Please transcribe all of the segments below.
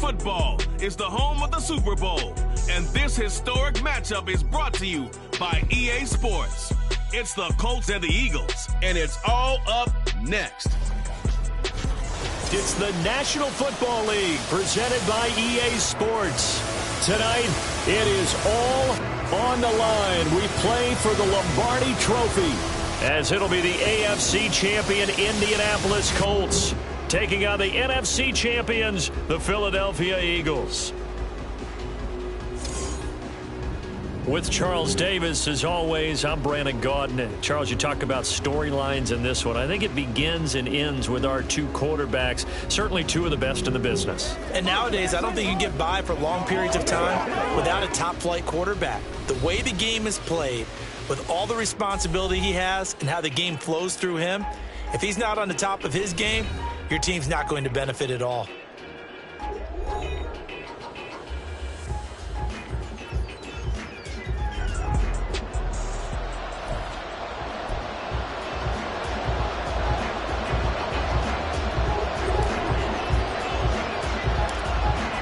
football is the home of the Super Bowl, and this historic matchup is brought to you by EA Sports. It's the Colts and the Eagles, and it's all up next. It's the National Football League presented by EA Sports. Tonight, it is all on the line. We play for the Lombardi Trophy, as it'll be the AFC champion Indianapolis Colts taking on the NFC champions, the Philadelphia Eagles. With Charles Davis, as always, I'm Brandon Gaudin. Charles, you talk about storylines in this one. I think it begins and ends with our two quarterbacks, certainly two of the best in the business. And nowadays, I don't think you get by for long periods of time without a top-flight quarterback. The way the game is played, with all the responsibility he has and how the game flows through him, if he's not on the top of his game, your team's not going to benefit at all.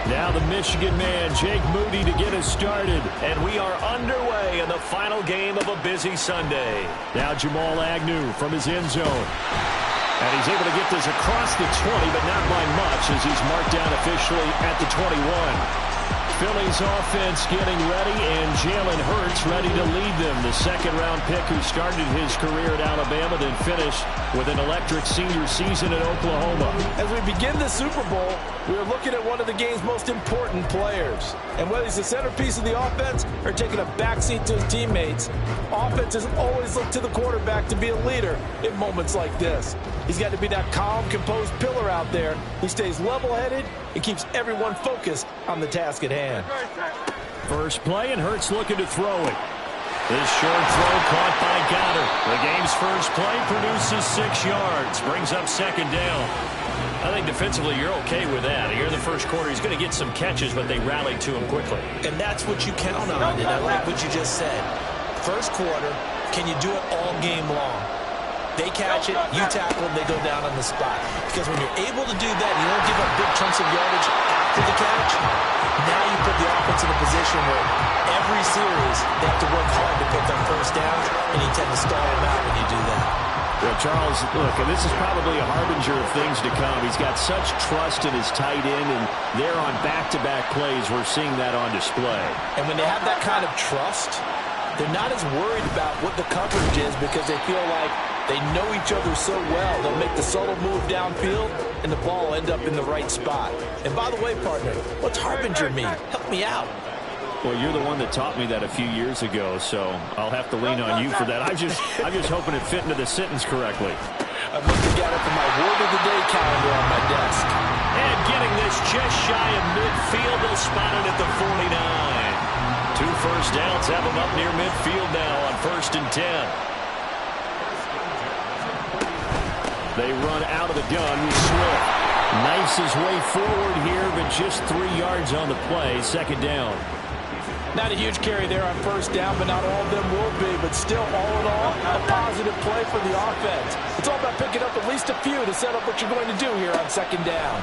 Now the Michigan man, Jake Moody, to get us started. And we are underway in the final game of a busy Sunday. Now Jamal Agnew from his end zone. And he's able to get this across the 20, but not by much, as he's marked down officially at the 21. Philly's offense getting ready, and Jalen Hurts ready to lead them. The second-round pick who started his career at Alabama, then finished with an electric senior season at Oklahoma. As we begin the Super Bowl, we are looking at one of the game's most important players. And whether he's the centerpiece of the offense or taking a backseat to his teammates, offenses always look to the quarterback to be a leader in moments like this. He's got to be that calm, composed pillar out there who stays level-headed and keeps everyone focused on the task at hand. First play, and Hurts looking to throw it. This short throw caught by Goddard. The game's first play produces 6 yards, brings up second down. I think defensively you're okay with that. Here in the first quarter, he's going to get some catches, but they rallied to him quickly. And that's what you count on, and I like what you just said. First quarter, can you do it all game long? They catch it, you tackle them, they go down on the spot. Because when you're able to do that, you don't give up big chunks of yardage after the catch, now you put the offense in a position where every series they have to work hard to pick up first downs, and you tend to stall them out when you do that. Well, Charles, look, and this is probably a harbinger of things to come. He's got such trust in his tight end, and there on back-to-back plays, we're seeing that on display. And when they have that kind of trust, they're not as worried about what the coverage is because they feel like they know each other so well. They'll make the subtle move downfield, and the ball will end up in the right spot. And by the way, partner, what's harbinger mean? Help me out. Well, you're the one that taught me that a few years ago, so I'll have to lean on you for that. I'm just hoping it fit into the sentence correctly. I must have got it from my word of the day calendar on my desk. And getting this just shy of midfield, they'll spot it at the 49. 2 first downs have him up near midfield now on 1st and 10. They run out of the gun with Swift. Knifes his way forward here, but just 3 yards on the play. Second down. Not a huge carry there on first down, but not all of them will be. But still, all in all, a positive play for the offense. It's all about picking up at least a few to set up what you're going to do here on second down.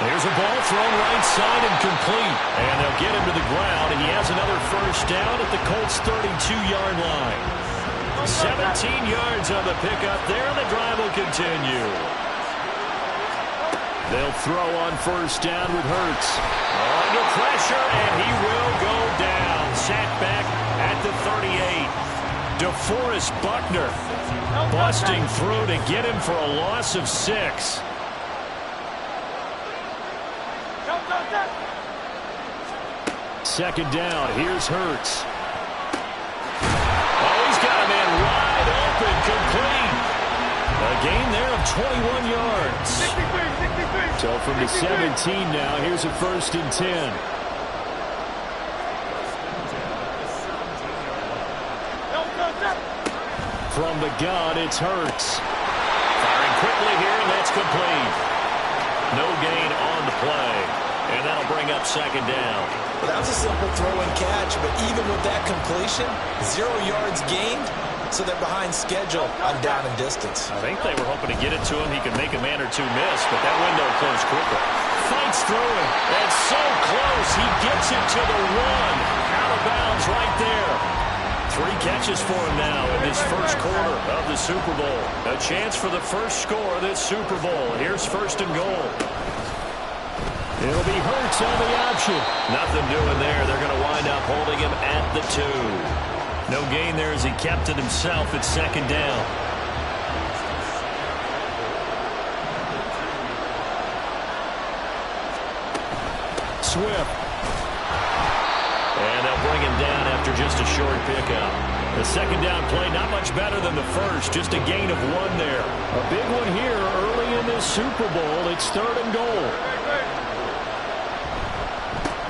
There's a ball thrown right side and complete. And they'll get him to the ground, and he has another first down at the Colts' 32-yard line. 17 yards on the pickup there, and the drive will continue. They'll throw on first down with Hurts. Under pressure, and he will go down. Sacked back at the 38. DeForest Buckner busting through to get him for a loss of 6. Second down, here's Hurts. Oh, he's got a man wide open, complete. A gain there of 21 yards. So from the 17 now, here's a 1st and 10. From the gun, it's Hurts. Firing quickly here, and that's complete. No gain on the play. And that'll bring up second down. Well, that was a simple throw and catch, but even with that completion, 0 yards gained, so they're behind schedule on down and distance. I think they were hoping to get it to him. He could make a man or two miss, but that window closed quickly. Fights through it. And so close. He gets it to the one. Out of bounds right there. 3 catches for him now in this first quarter of the Super Bowl. A chance for the first score of this Super Bowl. Here's 1st and goal. It'll be Hurts on the option. Nothing doing there. They're going to wind up holding him at the 2. No gain there as he kept it himself at 2nd down. Swift. And they'll bring him down after just a short pickup. The 2nd down play, not much better than the first. Just a gain of 1 there. A big one here early in this Super Bowl. It's 3rd and goal.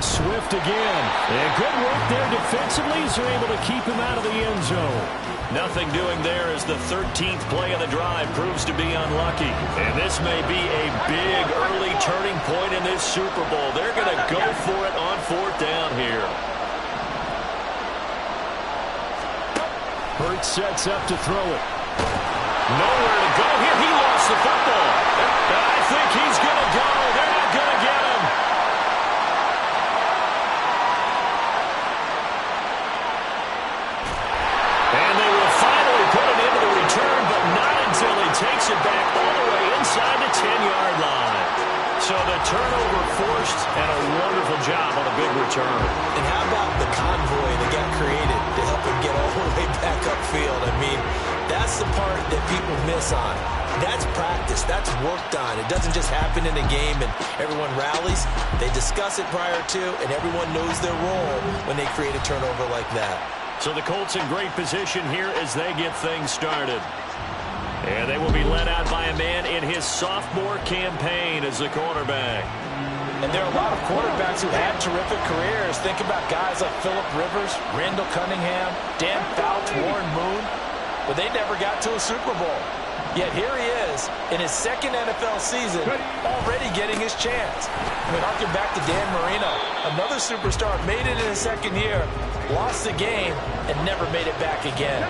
Swift again. And good work there defensively as they're able to keep him out of the end zone. Nothing doing there as the 13th play of the drive proves to be unlucky. And this may be a big early turning point in this Super Bowl. They're going to go for it on 4th down here. Hurts sets up to throw it. Nowhere to go here. He lost the football. I think he's going to go. They're not going to get him. And they will finally put it into the return, but not until he takes it back all the way inside the 10-yard line. So the turnover forced, and a wonderful job on a big return. And how about the convoy that got created to help him get all the way back upfield? I mean, that's the part that people miss on. That's practice. That's work done. It doesn't just happen in a game and everyone rallies. They discuss it prior to, and everyone knows their role when they create a turnover like that. So the Colts in great position here as they get things started. And they will be led out by a man in his sophomore campaign as the quarterback. And there are a lot of quarterbacks who had terrific careers. Think about guys like Phillip Rivers, Randall Cunningham, Dan Fouts, Warren Moon. But they never got to a Super Bowl. Yet here he is in his 2nd NFL season, already getting his chance. I mean, harken back to Dan Marino. Another superstar made it in his 2nd year, lost the game, and never made it back again.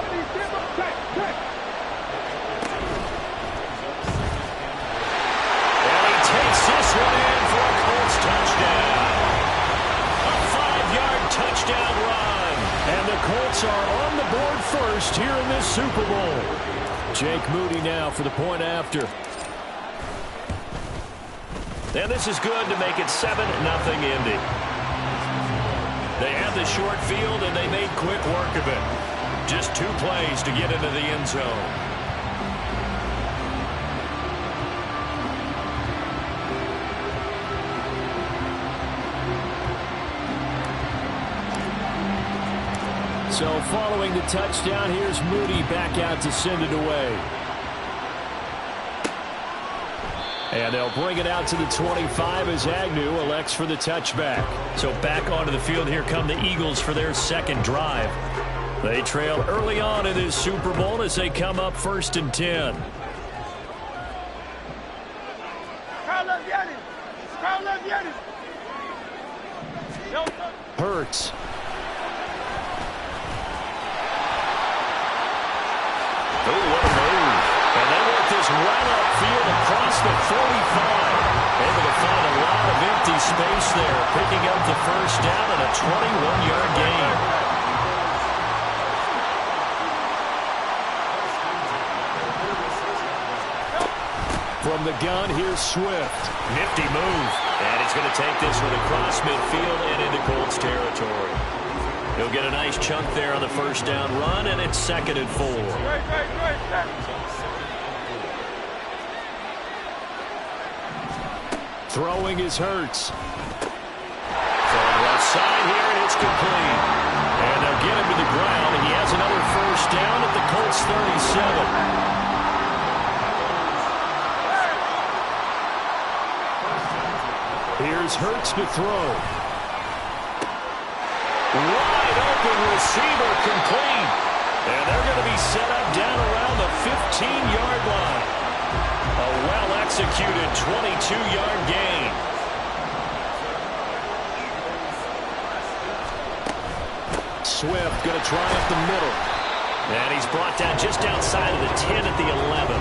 This one in for a Colts touchdown. A 5-yard touchdown run. And the Colts are on the board first here in this Super Bowl. Jake Moody now for the point after. And this is good to make it 7-0 Indy. They had the short field and they made quick work of it. Just 2 plays to get into the end zone. So following the touchdown, here's Moody back out to send it away. And they'll bring it out to the 25 as Agnew elects for the touchback. So back onto the field, here come the Eagles for their 2nd drive. They trail early on in this Super Bowl as they come up 1st and 10. Hurts. Oh, what a move. And they work this right upfield across the 45. Able to find a lot of empty space there, picking up the 1st down and a 21-yard gain. From the gun, here's Swift. Nifty move. And he's going to take this one across midfield and into Colts territory. He'll get a nice chunk there on the 1st down run, and it's 2nd and 4. Throwing is Hurts. From the left side here, and it's complete. And they'll get him to the ground, and he has another 1st down at the Colts 37. Here's Hurts to throw. Wide open receiver complete. And they're going to be set up down around the 15-yard line. A well-executed 22-yard gain. Swift going to try up the middle. And he's brought down just outside of the 10 at the 11.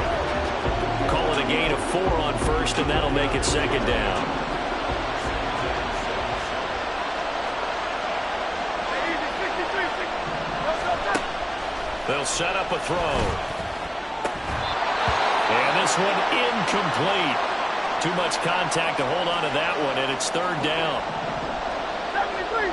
Call it a gain of 4 on first, and that'll make it second down. They'll set up a throw. And this one incomplete. Too much contact to hold on to that one, and it's third down. 73.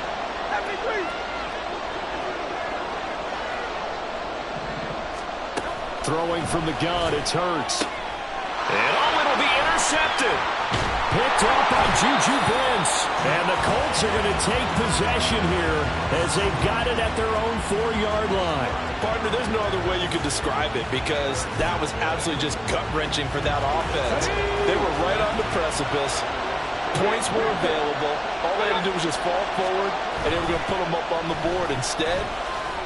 Throwing from the gun, it's Hurts. And it'll be intercepted. Picked off by Juju Brents. And the Colts are going to take possession here as they've got it at their own 4-yard line. Partner, there's no other way you could describe it because that was absolutely just gut-wrenching for that offense. They were right on the precipice. Points were available. All they had to do was just fall forward, and they were going to put them up on the board. Instead,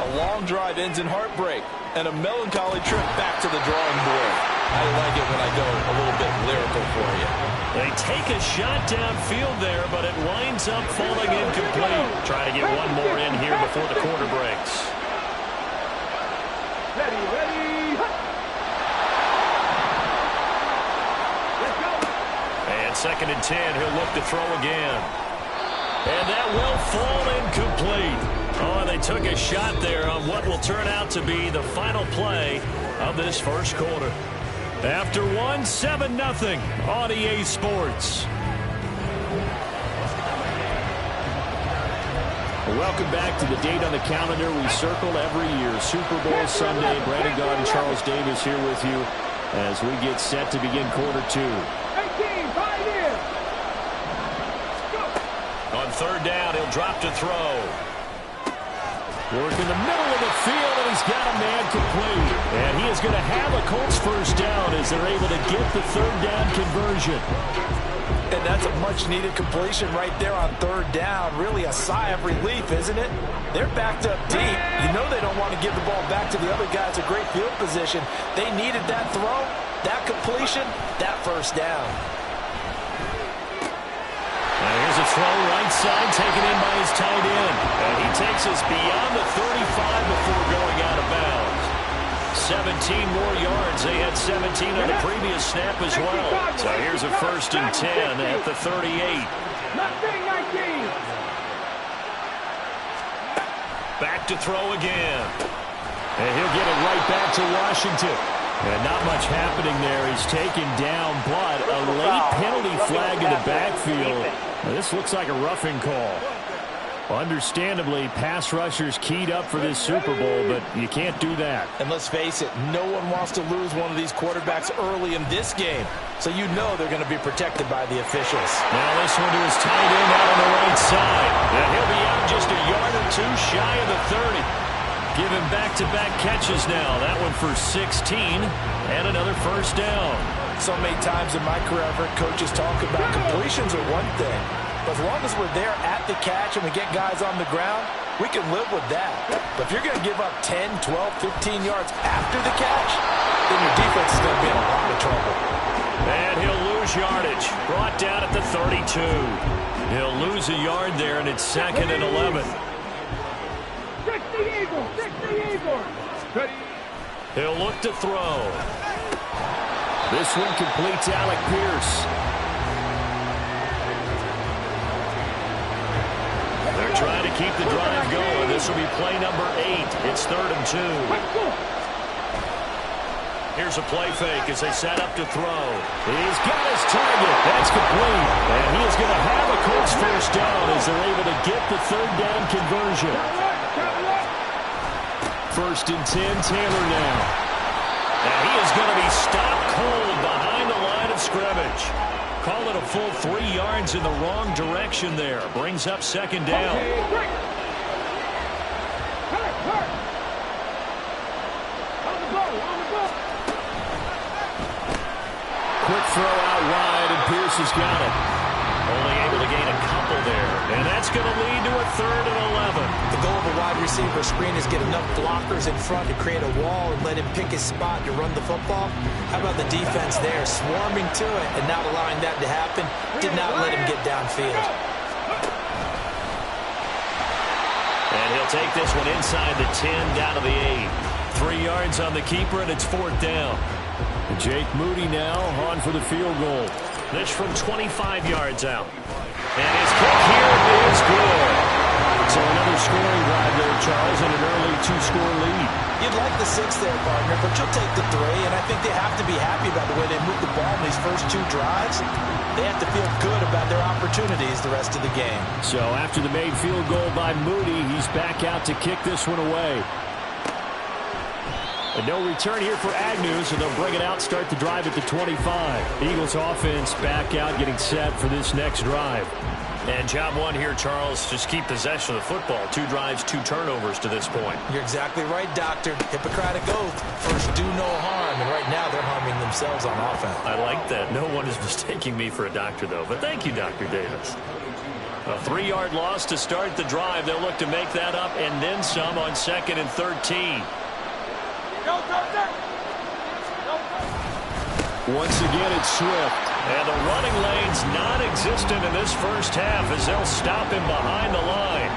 a long drive ends in heartbreak and a melancholy trip back to the drawing board. I like it when I go a little bit lyrical for you. They take a shot downfield there, but it winds up falling incomplete. Try to get one more in here before the quarter breaks. Ready. Let's go. And second and 10, he'll look to throw again. And that will fall incomplete. Oh, and they took a shot there on what will turn out to be the final play of this first quarter. After 7-0 on EA Sports. Welcome back to the date on the calendar we circle every year. Super Bowl Sunday. Brandon Gard and Charles Davis here with you as we get set to begin quarter 2. 18, 5 in. On third down, he'll drop to throw. Work in the middle of the field, and he's got a man complete. And he is going to have a Colts first down as they're able to get the third down conversion. And that's a much-needed completion right there on third down. Really a sigh of relief, isn't it? They're backed up deep. You know they don't want to give the ball back to the other guy. It's a great field position. They needed that throw, that completion, that first down. Now here's a throw right side taken in by his tight end. And he takes us beyond the 35 before going out of bounds. 17 more yards. They had 17 on the previous snap as well. So here's a first and 10 at the 38. 19. Back to throw again. And he'll get it right back to Washington. And not much happening there. He's taken down, but a late penalty flag in the backfield. Now, this looks like a roughing call. Understandably, pass rushers keyed up for this Super Bowl, but you can't do that. And let's face it, no one wants to lose one of these quarterbacks early in this game. So you know they're going to be protected by the officials. Now this one to his tight end out on the right side. And he'll be out just a yard or two shy of the 30. Give him back-to-back catches now. That one for 16 and another first down. So many times in my career, I've heard coaches talk about completions are one thing. But as long as we're there at the catch and we get guys on the ground, we can live with that. But if you're going to give up 10, 12, 15 yards after the catch, then your defense is going to be in a lot of trouble. And he'll lose yardage. Brought down at the 32. He'll lose a yard there, and it's second and 11. 60 Eagles. Ready. He'll look to throw. This one completes Alec Pierce. They're trying to keep the drive going. This will be play number 8. It's 3rd and 2. Here's a play fake as they set up to throw. He's got his target. That's complete. And he is going to have a Colts first down as they're able to get the third down conversion. 1st and 10, Taylor now. And he is going to be stopped cold behind the line of scrimmage. Call it a full 3 yards in the wrong direction there. Brings up second down. Quick throw out wide, and Pierce has got it. Only able to gain a couple there. And that's going to lead to a 3rd and 11. The goal of a wide receiver screen is get enough blockers in front to create a wall and let him pick his spot to run the football. How about the defense there, swarming to it and not allowing that to happen? Did not let him get downfield. And he'll take this one inside the 10, down to the 8. 3 yards on the keeper, and it's 4th down. And Jake Moody now on for the field goal. This from 25 yards out. And his kick here is good. So another scoring drive there, Charles, and an early 2-score lead. You'd like the 6 there, partner, but you'll take the 3, and I think they have to be happy about the way they moved the ball in these first 2 drives. They have to feel good about their opportunities the rest of the game. So after the made field goal by Moody, he's back out to kick this one away. And no return here for Agnew, so they'll bring it out, start the drive at the 25. Eagles offense back out, getting set for this next drive. And job one here, Charles, just keep possession of the football. 2 drives, 2 turnovers to this point. You're exactly right, Doctor. Hippocratic oath. First, do no harm. And right now, they're harming themselves on offense. I like that. No one is mistaking me for a doctor, though. But thank you, Dr. Davis. A 3-yard loss to start the drive. They'll look to make that up and then some on 2nd and 13. Once again, it's Swift. And the running lane's non-existent in this first half as they'll stop him behind the line.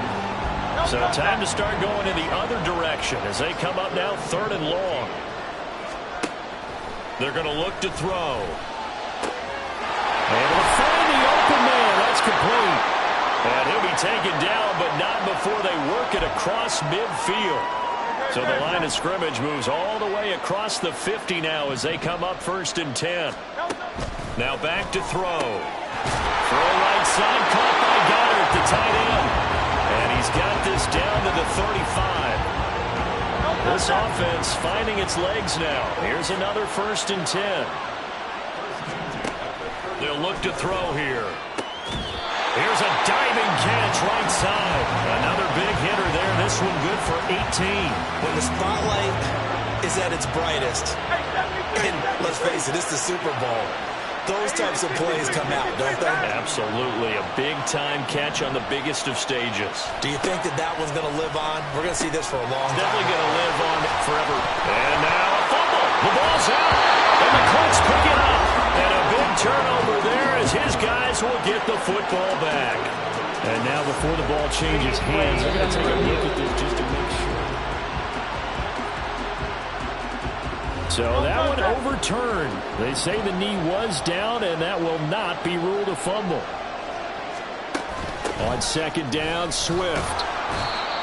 So time to start going in the other direction as they come up now 3rd and long. They're going to look to throw. Able to find the open man. That's complete. And he'll be taken down, but not before they work it across midfield. So the line of scrimmage moves all the way across the 50 now as they come up 1st and 10. Now back to throw. Throw right side, caught by Goddard, the tight end. And he's got this down to the 35. This offense finding its legs now. Here's another 1st and 10. They'll look to throw here. Here's a diving catch right side. Another big hitter there. This one good for 18. When the spotlight is at its brightest, and let's face it, it's the Super Bowl, those types of plays come out, don't they? Absolutely. A big-time catch on the biggest of stages. Do you think that one's going to live on? We're going to see this for a long time. Definitely going to live on forever. And now a fumble. The ball's out. And the Colts pick it up. And a big turnover there as his guys will get the football back. And now before the ball changes hands, I'm going to take a look at this just to make sure. So that one overturned. They say the knee was down, and that will not be ruled a fumble. On 2nd down, Swift.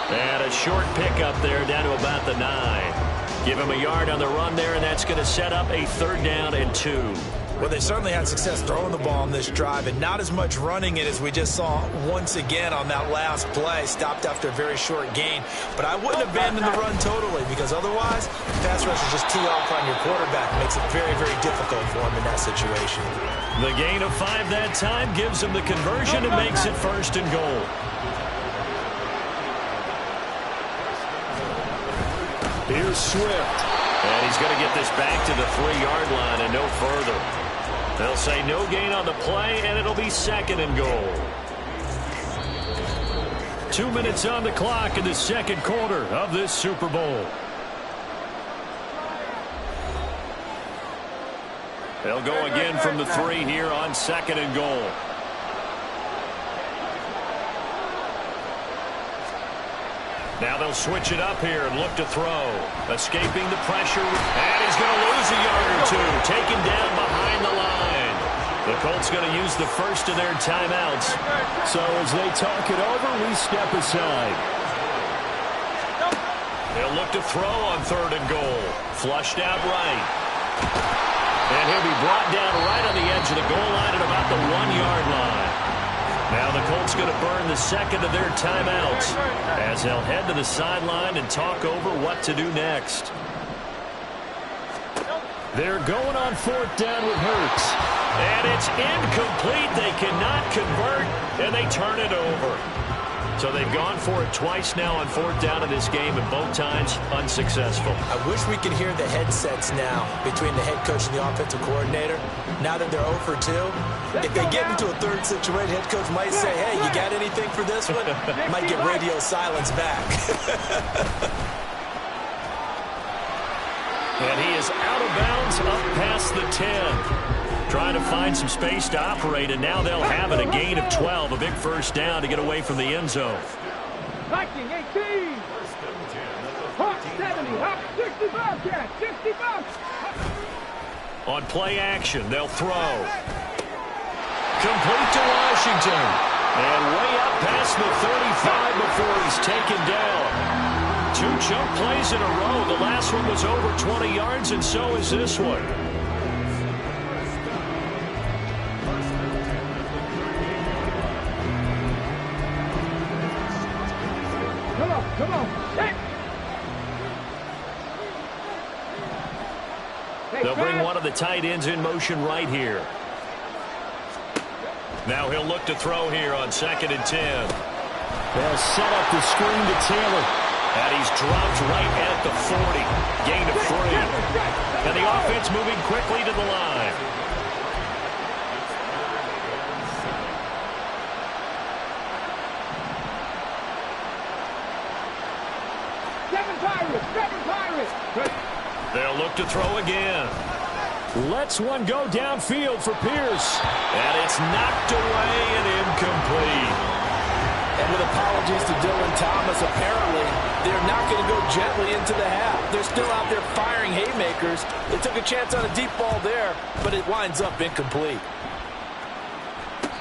And a short pickup there down to about the 9. Give him a yard on the run there, and that's going to set up a 3rd down and 2. Well, they certainly had success throwing the ball on this drive, and not as much running it as we just saw once again on that last play. Stopped after a very short gain. But I wouldn't abandon the run totally, because otherwise, pass rushers just tee off on your quarterback. It makes it very, very difficult for him in that situation. The gain of 5 that time gives him the conversion and makes it 1st and goal. Here's Swift. And he's going to get this back to the 3-yard line and no further. They'll say no gain on the play, and it'll be 2nd and goal. 2 minutes on the clock in the 2nd quarter of this Super Bowl. They'll go again from the 3 here on 2nd and goal. Now they'll switch it up here and look to throw. Escaping the pressure. And he's going to lose a yard or 2. Taken down behind the line. The Colts going to use the first of their timeouts. So as they talk it over, we step aside. They'll look to throw on 3rd and goal. Flushed out right. And he'll be brought down right on the edge of the goal line at about the 1-yard line. Now the Colts going to burn the 2nd of their timeouts as they'll head to the sideline and talk over what to do next. They're going on 4th down with Hurts. And it's incomplete. They cannot convert, and they turn it over. So they've gone for it twice now on 4th down in this game, and both times unsuccessful. I wish we could hear the headsets now between the head coach and the offensive coordinator. Now that they're 0 for 2, if they get into a 3rd situation, head coach might say, hey, you got anything for this one? Might get radio silence back. And he is out of bounds up past the 10. Trying to find some space to operate, and now they'll have it. A gain of 12, a big 1st down to get away from the end zone. Viking 18. 70, hop, 60 Bobcat, 60 Bob. On play action, they'll throw. Complete to Washington. And way up past the 35 before he's taken down. 2 chunk plays in a row. The last one was over 20 yards, and so is this one. Come on. Hey. They'll bring one of the tight ends in motion right here. Now he'll look to throw here on 2nd and 10. They'll set up the screen to Taylor. And he's dropped right at the 40. Gain of 3. And the offense moving quickly to the line. Seven Pirates. They'll look to throw again. Lets one go downfield for Pierce. And it's knocked away and incomplete. And with apologies to Dylan Thomas, apparently they're not going to go gently into the half. They're still out there firing haymakers. They took a chance on a deep ball there, but it winds up incomplete.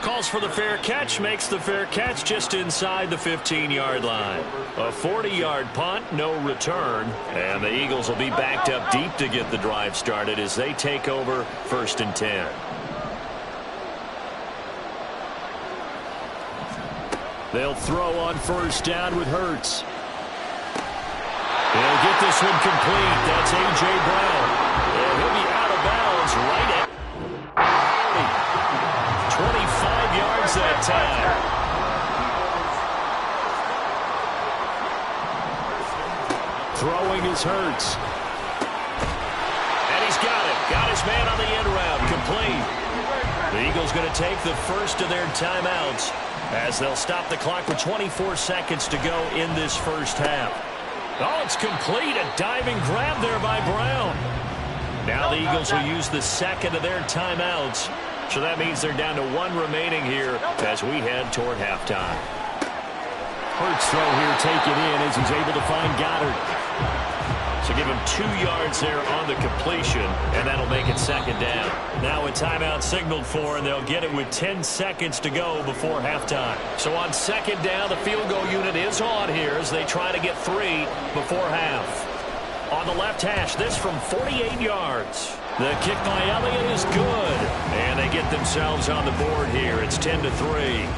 Calls for the fair catch, makes the fair catch just inside the 15-yard line. A 40-yard punt, no return, and the Eagles will be backed up deep to get the drive started as they take over 1st and 10. They'll throw on 1st down with Hurts. They'll get this one complete. That's A.J. Brown. And he'll be out of bounds right at 25 yards that time. Throwing is Hurts. And he's got it. Got his man on the end route. Complete. The Eagles going to take the first of their timeouts as they'll stop the clock with 24 seconds to go in this first half. Oh, it's complete. A diving grab there by Brown. Now the Eagles will use the second of their timeouts. So that means they're down to 1 remaining here as we head toward halftime. Hurts throw here taken in as he's able to find Goddard. So give him 2 yards there on the completion, and that'll make it 2nd down. Now a timeout signaled for, and they'll get it with 10 seconds to go before halftime. So on 2nd down, the field goal unit is on here as they try to get 3 before half. On the left hash, this from 48 yards. The kick by Elliott is good, and they get themselves on the board here. It's 10-3.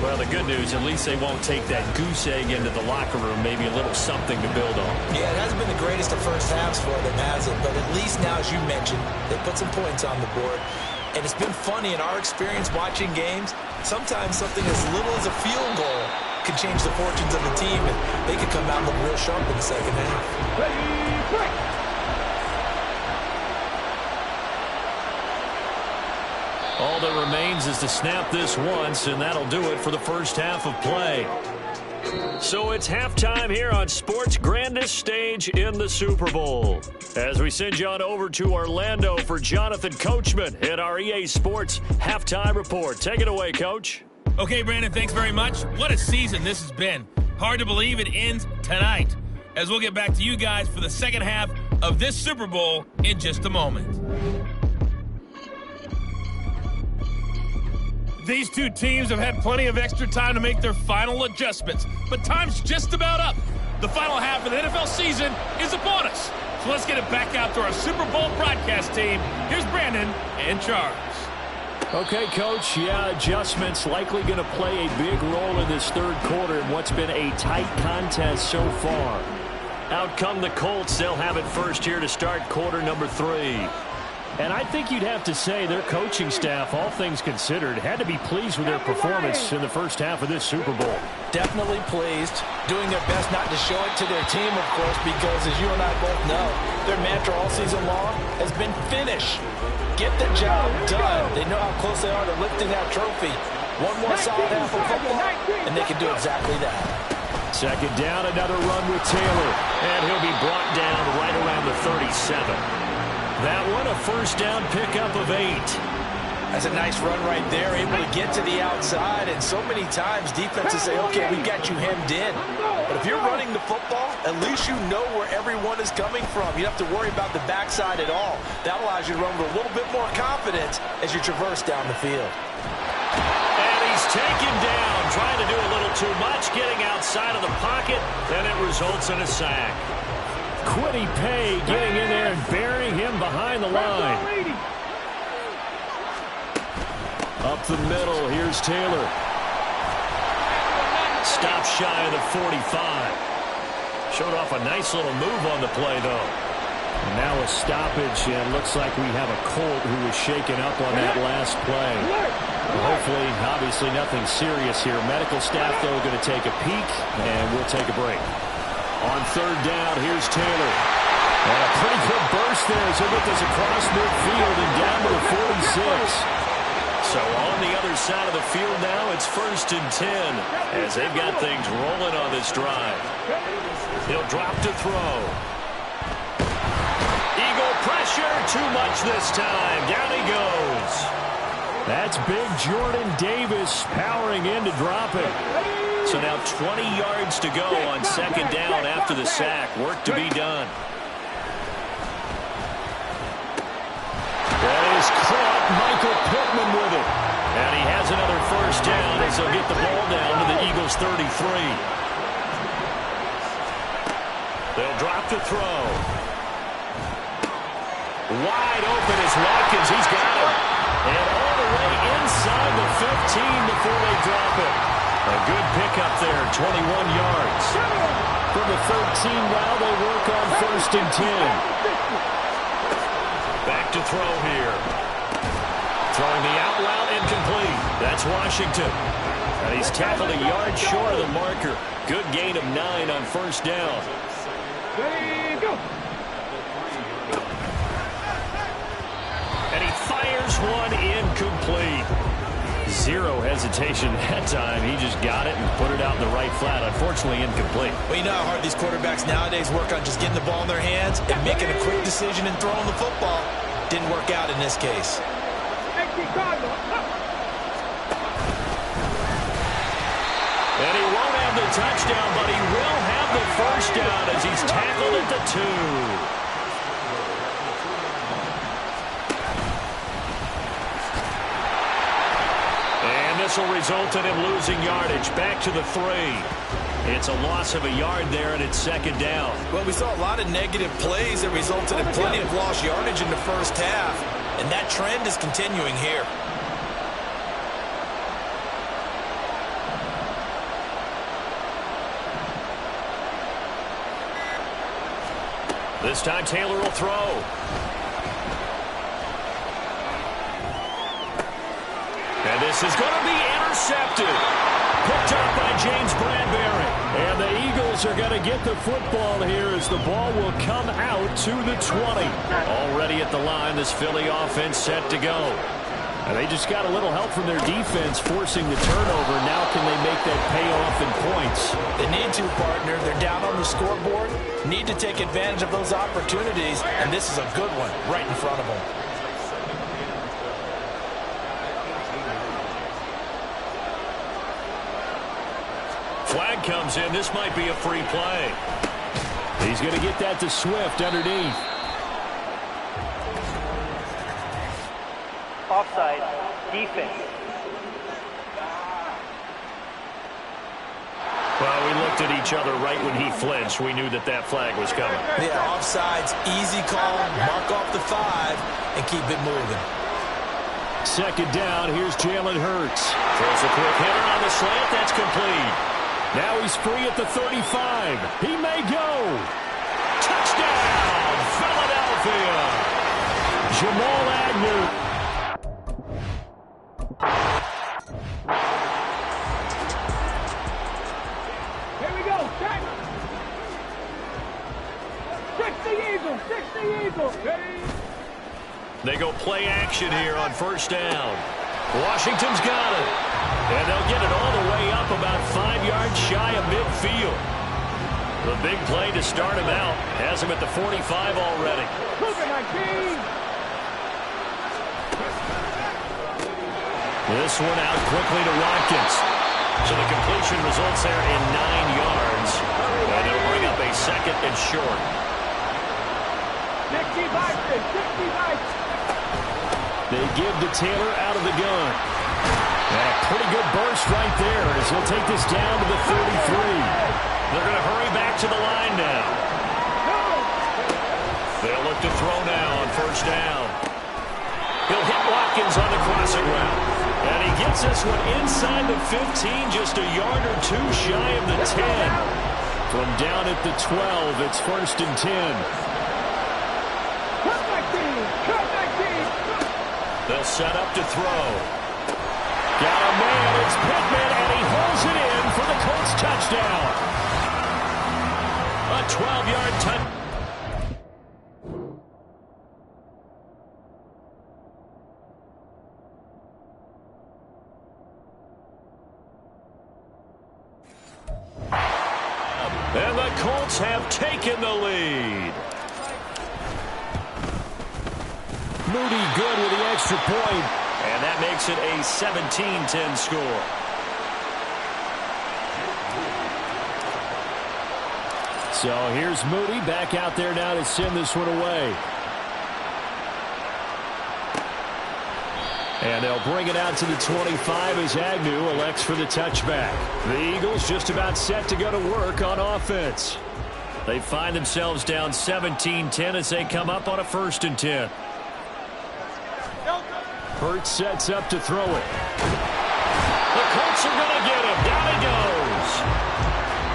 Well, the good news, at least they won't take that goose egg into the locker room. Maybe a little something to build on. Yeah, it hasn't been the greatest of first halves for them, has it? But at least now, as you mentioned, they put some points on the board. And it's been funny in our experience watching games. Sometimes something as little as a field goal can change the fortunes of the team, and they could come out and look real sharp in the second half. Ready, break. All that remains is to snap this once, and that'll do it for the first half of play. So it's halftime here on sports' grandest stage in the Super Bowl. As we send you on over to Orlando for Jonathan Coachman at our EA Sports Halftime Report. Take it away, Coach. Okay, Brandon, thanks very much. What a season this has been. Hard to believe it ends tonight, as we'll get back to you guys for the second half of this Super Bowl in just a moment. These two teams have had plenty of extra time to make their final adjustments, but time's just about up. The final half of the NFL season is upon us. So let's get it back out to our Super Bowl broadcast team. Here's Brandon and Charles. Okay, Coach, adjustments likely going to play a big role in this third quarter in what's been a tight contest so far. Out come the Colts. They'll have it first here to start quarter number 3. And I think you'd have to say their coaching staff, all things considered, had to be pleased with their performance in the first half of this Super Bowl. Definitely pleased, doing their best not to show it to their team, of course, because as you and I both know, their mantra all season long has been finish. Get the job done. They know how close they are to lifting that trophy. One more solid half of football, and they can do exactly that. Second down, another run with Taylor. And he'll be brought down right around the 37. That one, a first down pickup of 8. That's a nice run right there, able to get to the outside. And so many times defenses say, okay, we've got you hemmed in. But if you're running the football, at least you know where everyone is coming from. You don't have to worry about the backside at all. That allows you to run with a little bit more confidence as you traverse down the field. And he's taken down, trying to do a little too much, getting outside of the pocket, and it results in a sack. Quiddy Pay getting in there and burying him behind the line. Up the middle, here's Taylor. Stop shy of the 45. Showed off a nice little move on the play, though. And now a stoppage, and looks like we have a Colt who was shaken up on that last play. Hopefully, obviously nothing serious here. Medical staff, though, going to take a peek, and we'll take a break. On third down, here's Taylor. And a pretty good burst there as he'll get this across midfield and down to the 46. So on the other side of the field now, it's 1st and 10 as they've got things rolling on this drive. He'll drop to throw. Eagle pressure, too much this time. Down he goes. That's big Jordan Davis powering in to drop it. So now 20 yards to go on 2nd down after the sack. Work to be done. That is caught. Michael Pittman with it. And he has another 1st down as he'll get the ball down to the Eagles' 33. They'll drop to throw. Wide open is Watkins. He's got it. And all the way inside the 15 before they drop it. A good pickup there, 21 yards. From the 13 now, they work on 1st and 10. Back to throw here. Throwing the out route incomplete. That's Washington. And he's tackled a yard short of the marker. Good gain of 9 on 1st down. Ready, go. And he fires one incomplete. Zero hesitation that time. He just got it and put it out in the right flat. Unfortunately, incomplete. Well, you know how hard these quarterbacks nowadays work on just getting the ball in their hands and making a quick decision and throwing the football. Didn't work out in this case. And he won't have the touchdown, but he will have the 1st down as he's tackled at the 2. And this will result in him losing yardage. Back to the 3. It's a loss of a yard there, and it's 2nd down. Well, we saw a lot of negative plays that resulted in plenty of lost yardage in the first half, and that trend is continuing here. This time Taylor will throw. And this is going to be intercepted. Picked up by James Bradbury. And the Eagles are going to get the football here as the ball will come out to the 20. Already at the line, this Philly offense set to go. And they just got a little help from their defense forcing the turnover. Now can they make that pay off in points? They need to, partner. They're down on the scoreboard. Need to take advantage of those opportunities, and this is a good one right in front of them. Flag comes in. This might be a free play. He's going to get that to Swift underneath. Offside, defense. Well, we looked at each other right when he flinched. We knew that that flag was coming. Yeah, offsides, easy call, mark off the 5, and keep it moving. 2nd down, here's Jalen Hurts. Throws a quick hitter on the slant, that's complete. Now he's free at the 35. He may go. Touchdown, Philadelphia. Jamal Agnew. Here we go, check. 60 Eagles, ready. They go play action here on 1st down. Washington's got it. And they'll get it all the way up about 5 yards shy of midfield. The big play to start him out. Has him at the 45 already. This one out quickly to Watkins. So the completion results there in 9 yards. second and short. 65. They give to Taylor out of the gun. And a pretty good burst right there as he'll take this down to the 33. They're going to hurry back to the line now. They'll look to throw now on first down. He'll hit Watkins on the crossing route. And he gets this one inside the 15, just a yard or two shy of the 10. From down at the 12, it's first and 10. They'll set up to throw. Got a man, it's Pittman, and he holds it in for the Colts touchdown. A 12-yard touchdown. And the Colts have taken the lead. Moody good with the extra point, and that makes it a 17-10 score. So here's Moody back out there now to send this one away. And they'll bring it out to the 25 as Agnew elects for the touchback. The Eagles just about set to go to work on offense. They find themselves down 17-10 as they come up on a first and 10. Hurts sets up to throw it. The Colts are going to get him. Down he goes.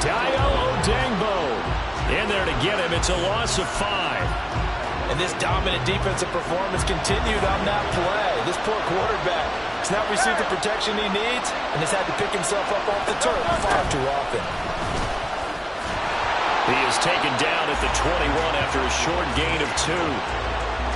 Dio Odangbo in there to get him. It's a loss of 5. And this dominant defensive performance continued on that play. This poor quarterback has not received the protection he needs and has had to pick himself up off the turf far too often. He is taken down at the 21 after a short gain of 2.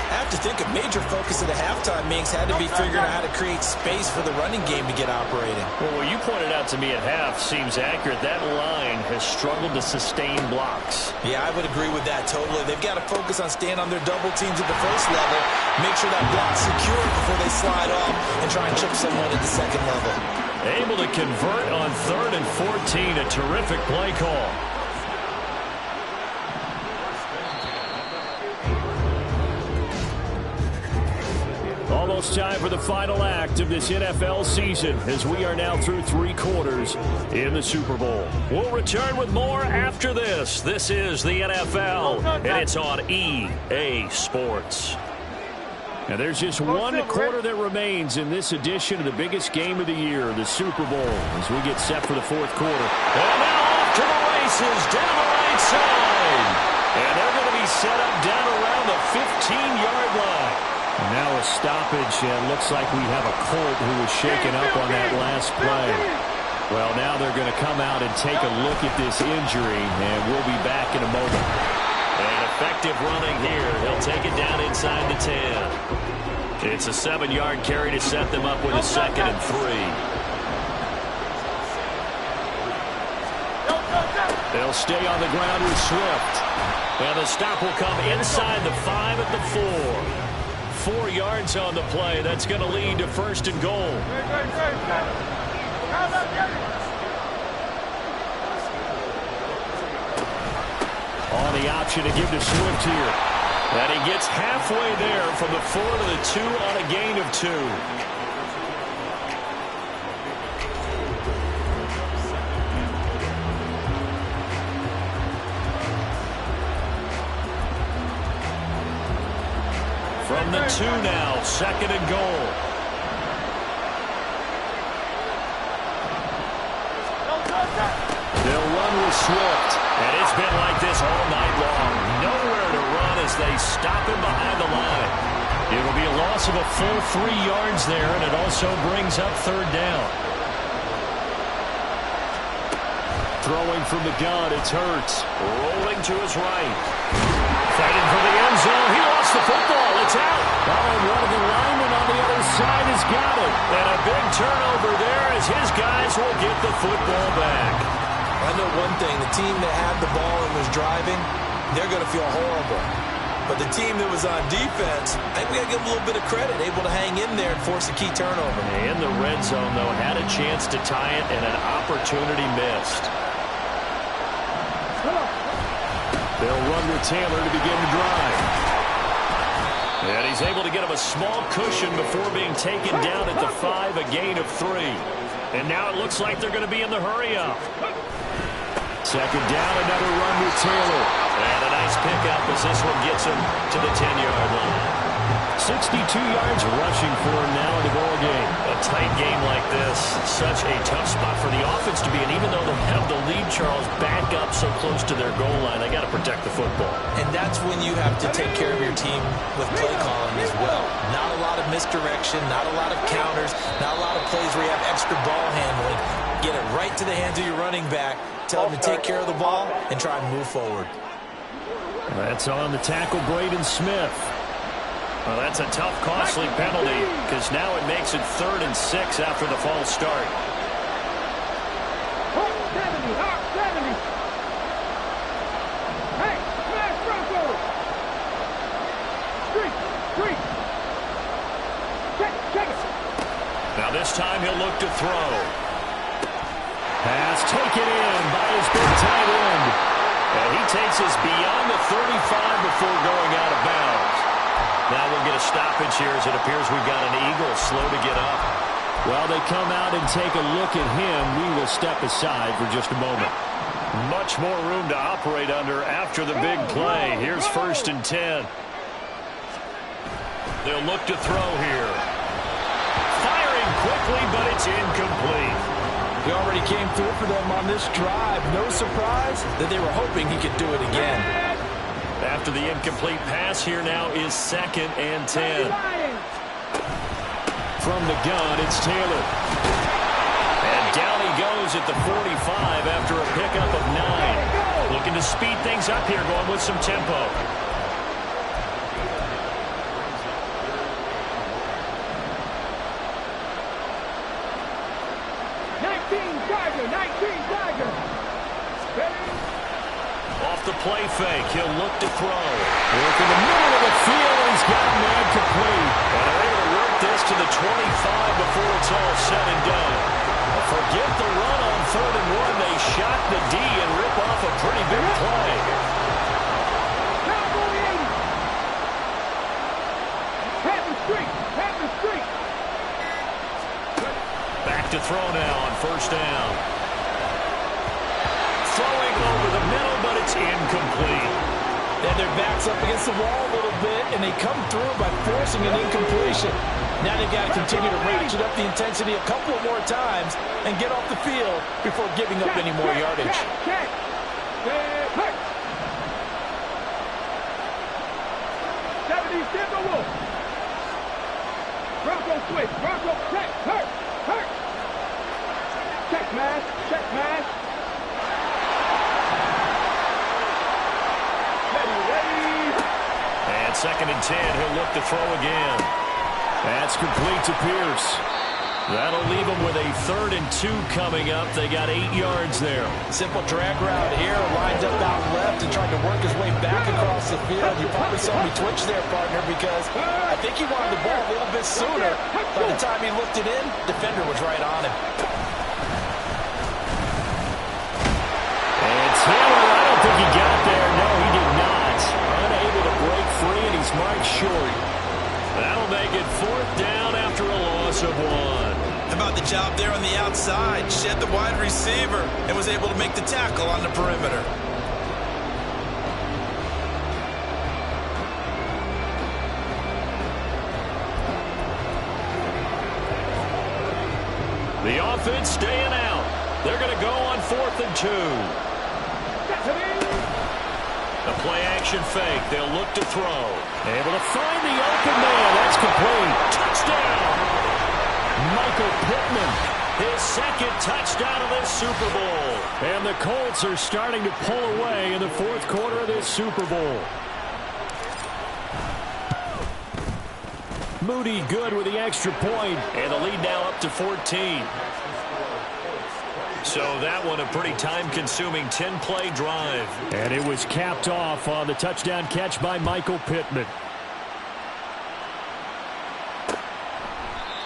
I have to think a major focus of the halftime meetings had to be figuring out how to create space for the running game to get operating. Well, what you pointed out to me at half seems accurate. That line has struggled to sustain blocks. Yeah, I would agree with that totally. They've got to focus on staying on their double teams at the first level, make sure that block's secure before they slide off and try and chip someone at the second level. Able to convert on 3rd and 14, a terrific play call. Almost time for the final act of this NFL season as we are now through 3 quarters in the Super Bowl. We'll return with more after this. This is the NFL, and it's on EA Sports. And there's just 1 quarter that remains in this edition of the biggest game of the year, the Super Bowl, as we get set for the 4th quarter. And now off to the races down the right side. And they're going to be set up down around the 15-yard line. Now a stoppage, and looks like we have a Colt who was shaken up on that last play. Well, now they're going to come out and take a look at this injury, and we'll be back in a moment. And effective running here. He'll take it down inside the 10. It's a 7-yard carry to set them up with a 2nd and 3. They'll stay on the ground with Swift. And the stop will come inside the 5 at the 4. 4 yards on the play. That's going to lead to 1st and goal. On the option to give to Swift here. And he gets halfway there from the 4 to the 2 on a gain of 2. From the 2 now, 2nd and goal. They'll run with Swift, and it's been like this all night long. Nowhere to run as they stop him behind the line. It'll be a loss of a full 3 yards there, and it also brings up 3rd down. Throwing from the gun, it's Hurts. Rolling to his right. Fighting for the end zone. He lost the football. It's out. Oh, and one of the linemen on the other side has got it. And a big turnover there as his guys will get the football back. I know one thing. The team that had the ball and was driving, they're going to feel horrible. But the team that was on defense, I think we got to give them a little bit of credit, able to hang in there and force a key turnover. In the red zone, though, had a chance to tie it and an opportunity missed. They'll run with Taylor to begin the drive. And he's able to get him a small cushion before being taken down at the 5, a gain of 3. And now it looks like they're going to be in the hurry-up. Second down, another run with Taylor. And a nice pickup as this one gets him to the 10-yard line. 62 yards rushing for him now in the ball game. A tight game like this, such a tough spot for the offense to be in. Even though they have the lead, Charles, back up so close to their goal line, they got to protect the football. And that's when you have to take care of your team with play calling as well. Not a lot of misdirection, not a lot of counters, not a lot of plays where you have extra ball handling. Get it right to the hands of your running back. Tell him to take care of the ball and try and move forward. That's on the tackle, Braden Smith. Well, that's a tough, costly penalty because now it makes it 3rd and 6 after the false start. 70. Hey, smash Broncos. Street. Check it. Now this time he'll look to throw. Pass taken in by his big tight end. And he takes us beyond the 35 before going out of bounds. Now we'll get a stoppage here as it appears we've got an Eagle slow to get up. While they come out and take a look at him, we will step aside for just a moment. Much more room to operate under after the big play. Here's 1st and 10. They'll look to throw here. Firing quickly, but it's incomplete. He already came through for them on this drive. No surprise that they were hoping he could do it again. After the incomplete pass, here now is 2nd and 10. From the gun, it's Taylor. And down he goes at the 45 after a pickup of 9. Looking to speed things up here, going with some tempo. Off the play fake, he'll look to throw. Work in the middle of the field, and he's got a man complete. And they're able to work this to the 25 before it's all said and done. Forget the run on 3rd and 1. They shock the D and rip off a pretty big play. Back to throw now on 1st down. Throwing over the middle, but it's incomplete. And their back's up against the wall a little bit, and they come through by forcing an incompletion. Now they've got to continue to ratchet up the intensity a couple of more times and get off the field before giving up any more yardage. Bronco switch. Bronco check. Hurt. Check mash. And 2nd and 10, he'll look to throw again. That's complete to Pierce. That'll leave them with a 3rd and 2 coming up. They got 8 yards there. Simple drag route here. Lines up out left and trying to work his way back across the field. You probably saw me twitch there, partner, because I think he wanted the ball a little bit sooner. By the time he looked it in, defender was right on him. And Taylor, I don't think he got there. No, he did not. Unable to break free, and he's marked short. That'll make it 4th down after a loss of 1. How about the job there on the outside? Shed the wide receiver and was able to make the tackle on the perimeter. The offense staying out. They're going to go on 4th and 2. A play-action fake. They'll look to throw. Able to find the open man. That's complete. Touchdown. Michael Pittman. His 2nd touchdown of this Super Bowl. And the Colts are starting to pull away in the 4th quarter of this Super Bowl. Moody good with the extra point. And the lead now up to 14. So that one a pretty time-consuming 10-play drive. And it was capped off on the touchdown catch by Michael Pittman.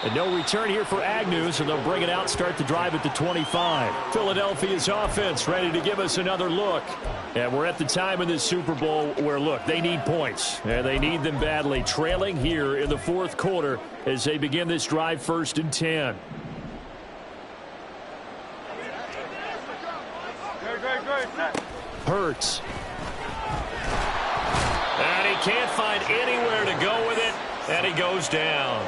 And no return here for Agnew, so they'll bring it out, start the drive at the 25. Philadelphia's offense ready to give us another look. And we're at the time in this Super Bowl where, look, they need points. And they need them badly, trailing here in the fourth quarter as they begin this drive 1st and 10. Hurts. And he can't find anywhere to go with it, and he goes down.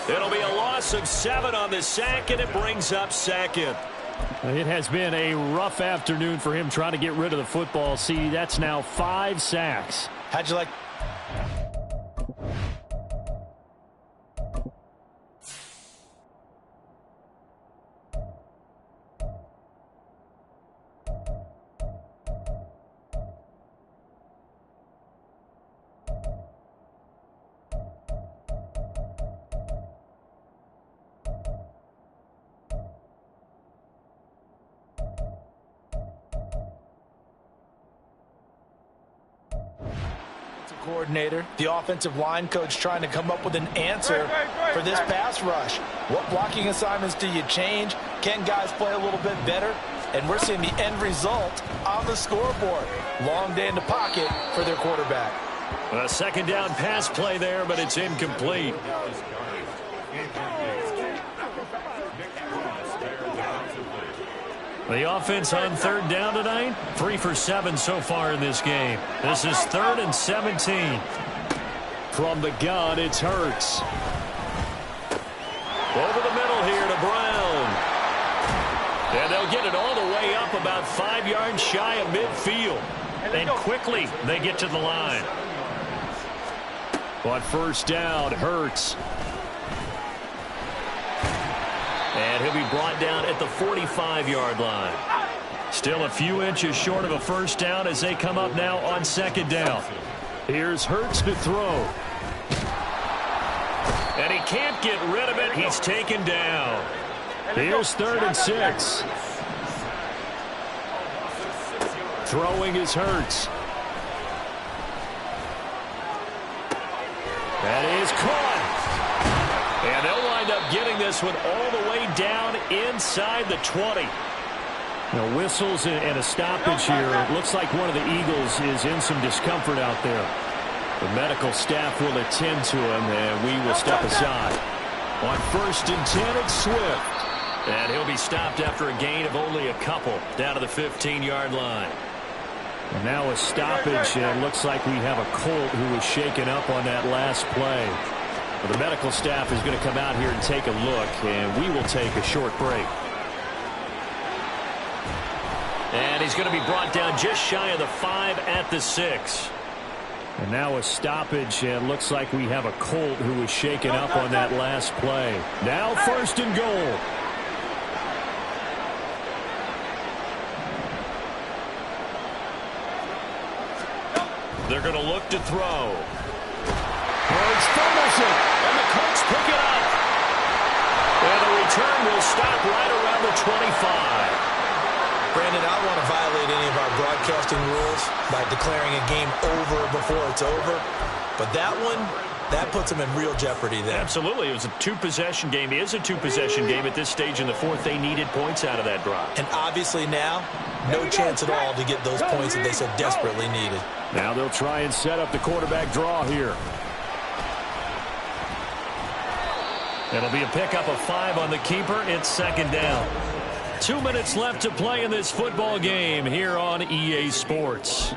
It'll be a loss of 7 on the sack, and it brings up 2nd. It has been a rough afternoon for him trying to get rid of the football. See, that's now 5 sacks. How'd you like... coordinator, the offensive line coach trying to come up with an answer for this pass rush. What blocking assignments do you change? Can guys play a little bit better? And we're seeing the end result on the scoreboard. Long day in the pocket for their quarterback. A 2nd down pass play there, but it's incomplete. The offense on 3rd down tonight, 3 for 7 so far in this game. This is 3rd and 17. From the gun, it's Hurts. Over the middle here to Brown. And they'll get it all the way up about 5 yards shy of midfield. And quickly they get to the line. On 1st down, Hurts. And he'll be brought down at the 45-yard line. Still a few inches short of a 1st down as they come up now on 2nd down. Here's Hurts to throw. And he can't get rid of it. He's taken down. Here's 3rd and 6. Throwing is Hurts. That is caught. And they'll wind up getting this one all the way down inside the 20. Now, whistles and a stoppage here. It looks like one of the Eagles is in some discomfort out there. The medical staff will attend to him, and we will step aside. On 1st and 10, it's Swift. And he'll be stopped after a gain of only a couple down to the 15-yard line. And now a stoppage, and it looks like we have a Colt who was shaken up on that last play. Well, the medical staff is going to come out here and take a look, and we will take a short break. And he's going to be brought down just shy of the 5 at the 6. And now a stoppage, and it looks like we have a Colt who was shaken up on that last play. Now 1st and goal. They're going to look to throw. Hurts fumbles it, and the Colts pick it up. And the return will stop right around the 25. Brandon, I don't want to violate any of our broadcasting rules by declaring a game over before it's over. But that one, that puts them in real jeopardy there. Absolutely. It was a 2-possession game. It is a 2-possession game at this stage in the 4th. They needed points out of that drive. And obviously now, no chance at all to get those points that they so desperately needed. Now they'll try and set up the quarterback draw here. It'll be a pickup of 5 on the keeper. It's 2nd down. 2 minutes left to play in this football game here on EA Sports.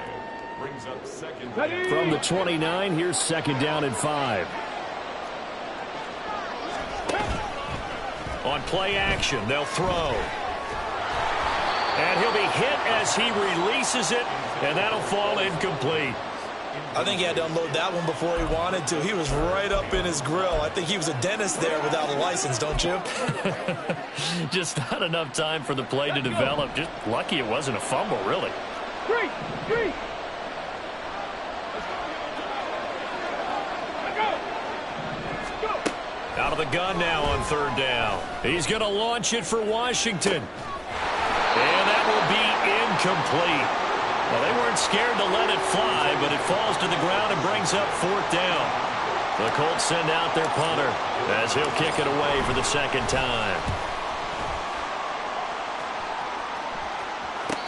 From the 29, here's 2nd down and 5. On play action, they'll throw. And he'll be hit as he releases it, and that'll fall incomplete. I think he had to unload that one before he wanted to. He was right up in his grill. I think he was a dentist there without a license, don't you? Just not enough time for the play to develop. Just lucky it wasn't a fumble, really. Three. Out of the gun now on 3rd down. He's going to launch it for Washington. And that will be incomplete. Well, they weren't scared to let it fly, but it falls to the ground and brings up 4th down. The Colts send out their punter as he'll kick it away for the second time.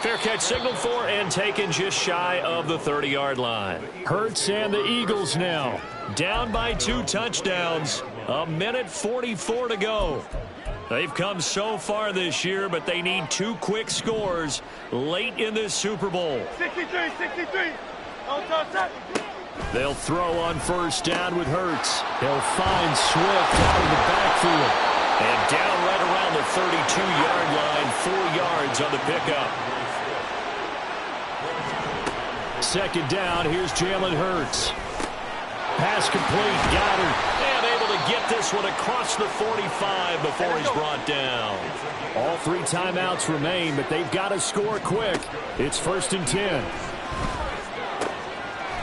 Fair catch signaled for and taken just shy of the 30-yard line. Hurts and the Eagles now. Down by 2 touchdowns. 1:44 to go. They've come so far this year, but they need 2 quick scores late in this Super Bowl. 63. They'll throw on first down with Hurts. He'll find Swift out of the backfield. And down right around the 32-yard line, 4 yards on the pickup. Second down, here's Jalen Hurts. Pass complete, Goddard. And able to get this one across the 45 before he's brought down. All 3 timeouts remain, but they've got to score quick. It's 1st and 10.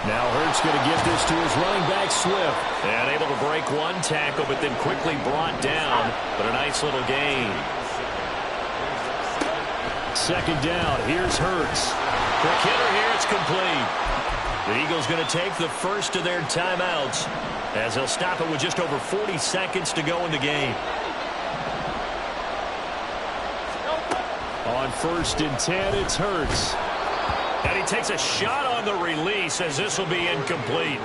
Now Hurts going to get this to his running back, Swift. And able to break 1 tackle, but then quickly brought down. But a nice little gain. Second down, here's Hurts. Quick hitter here, it's complete. The Eagles going to take the first of their timeouts as they'll stop it with just over 40 seconds to go in the game. On 1st and 10, it's Hurts. And he takes a shot on the release as this will be incomplete.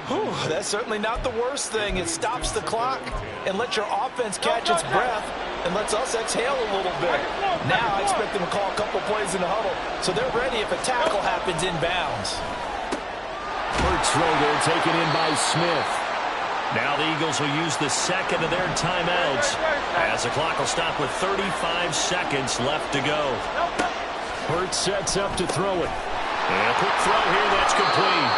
Whew, that's certainly not the worst thing. It stops the clock and lets your offense catch its breath and lets us exhale a little bit. Now I expect them to call a couple plays in the huddle so they're ready if a tackle happens inbounds. Hurts throw there taken in by Smith. Now the Eagles will use the second of their timeouts as the clock will stop with 35 seconds left to go. Hurts sets up to throw it. And a quick throw here, that's complete.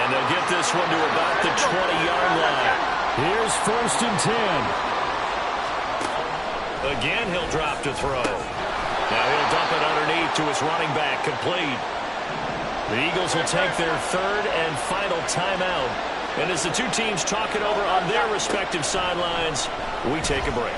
And they'll get this one to about the 20-yard line. Here's 1st and 10. Again, he'll drop to throw. Now he'll dump it underneath to his running back, complete. The Eagles will take their 3rd and final timeout. And as the 2 teams talk it over on their respective sidelines, we take a break.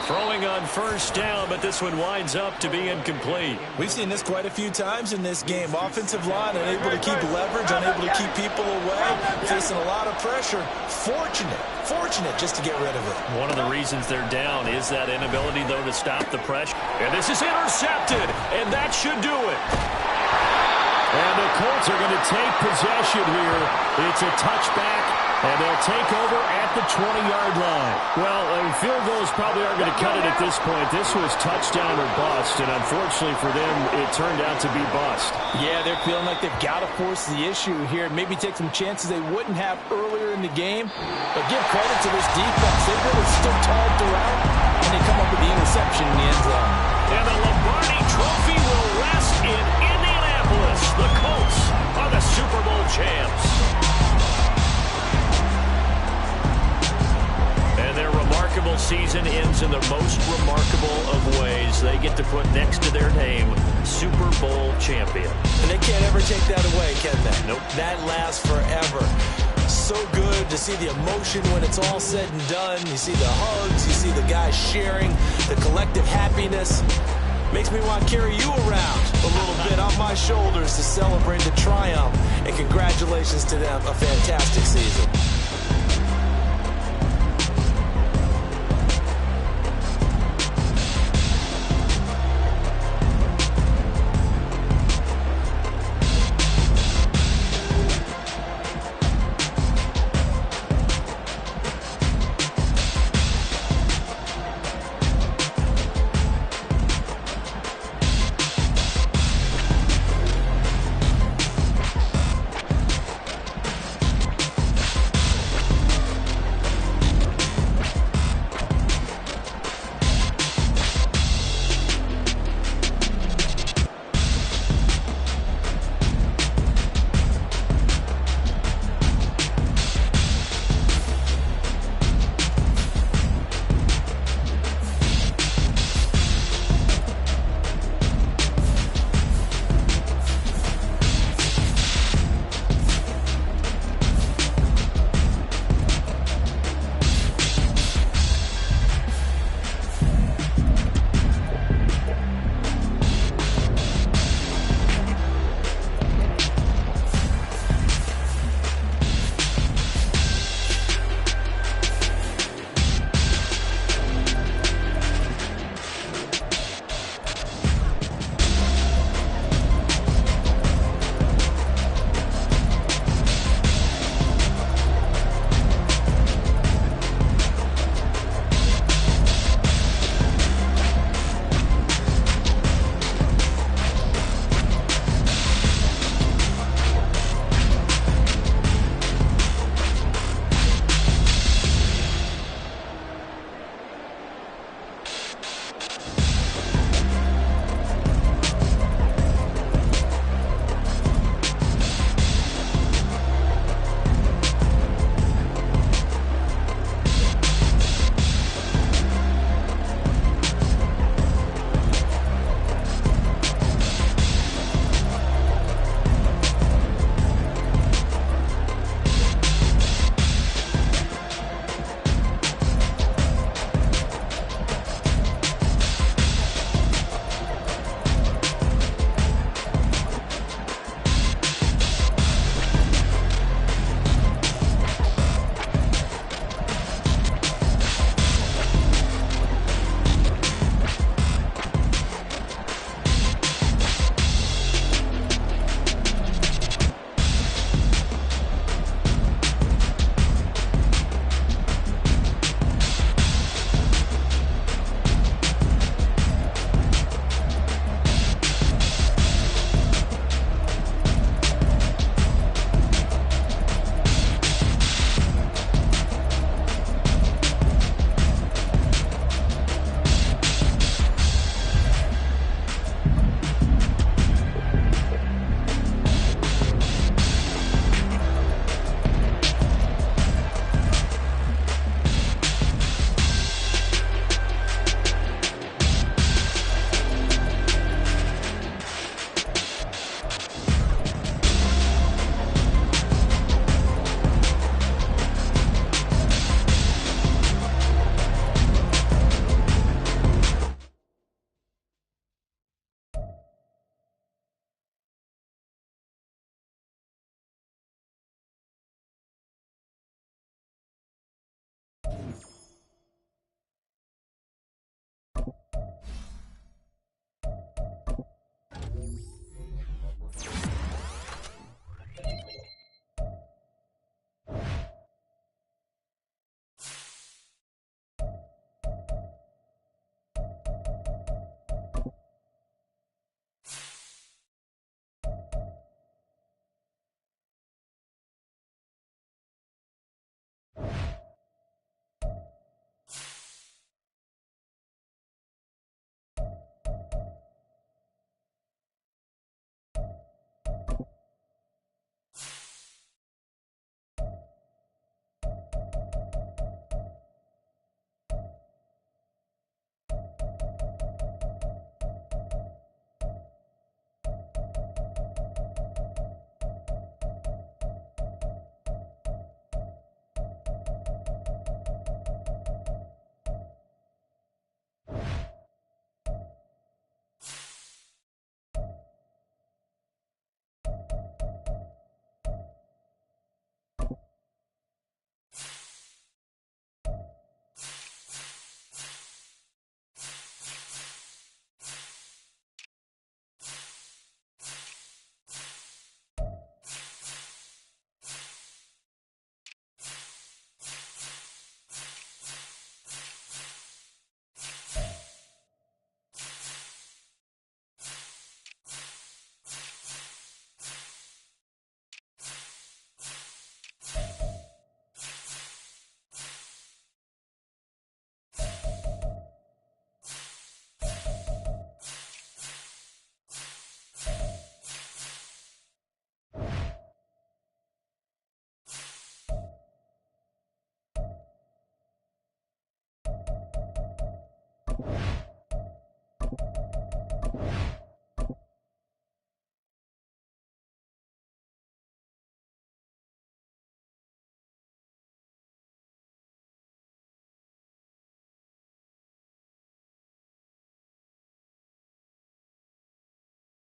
Throwing on first down, but this one winds up to be incomplete. We've seen this quite a few times in this game. Offensive line unable to keep leverage, unable to keep people away, facing a lot of pressure. Fortunate just to get rid of it. One of the reasons they're down is that inability, though, to stop the pressure. And this is intercepted, and that should do it. And the Colts are going to take possession here. It's a touchback, and they'll take over at the 20-yard line. Well, field goals probably aren't going to cut it at this point. This was touchdown or bust, and unfortunately for them, it turned out to be bust. Yeah, they're feeling like they've got to force the issue here. Maybe take some chances they wouldn't have earlier in the game. But give credit to this defense. They really stood tall throughout, and they come up with the interception in the end zone. And the Lombardi Trophy will rest in Indianapolis. The Colts are the Super Bowl champs. And their remarkable season ends in the most remarkable of ways. They get to put next to their name, Super Bowl champion. And they can't ever take that away, can they? Nope. That lasts forever. So good to see the emotion when it's all said and done. You see the hugs, you see the guys sharing, the collective happiness. Makes me want to carry you around a little bit on my shoulders to celebrate the triumph. And congratulations to them, a fantastic season.